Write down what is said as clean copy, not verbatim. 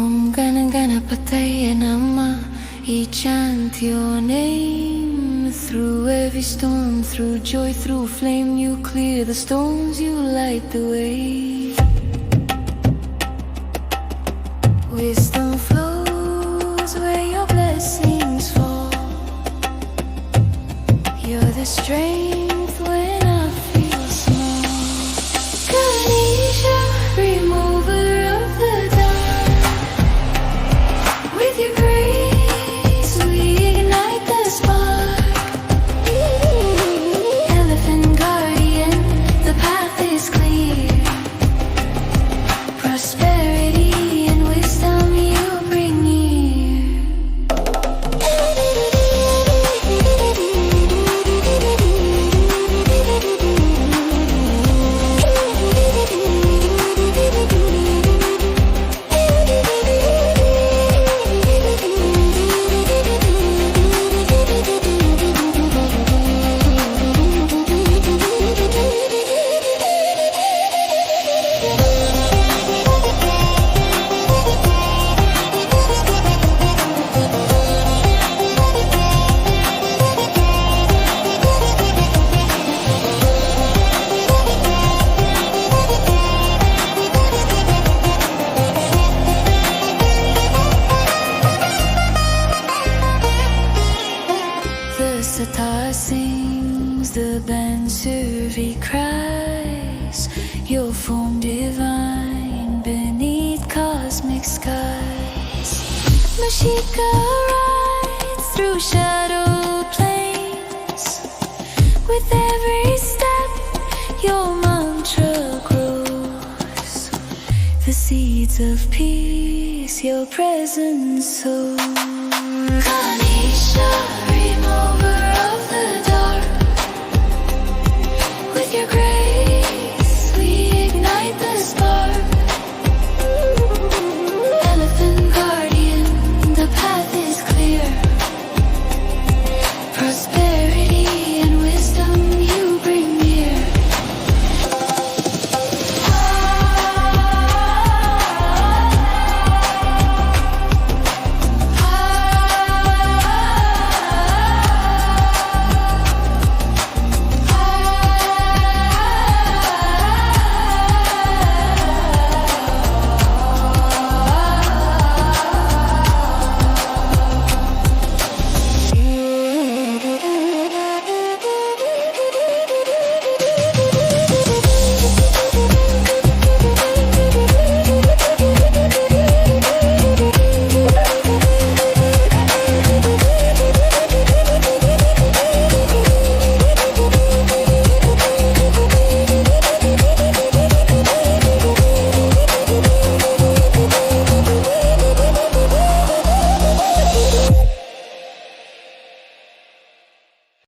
Gणपत Namah. We chant your name through every storm, through joy, through flame. You clear the storms, you light the way. Wisdom flows where your blessings fall. You're the strength when I feel small. Ganesha, remover of the dark. With your grace we ignite the spark. Elephant guardian, the path is clear. Prosperity and wisdom you bring near. The sitar sings, the bansuri cries. Your form divine beneath cosmic skies. Mashika rides through shadow plains. With every step your mantra grows. The seeds of peace your presence sows.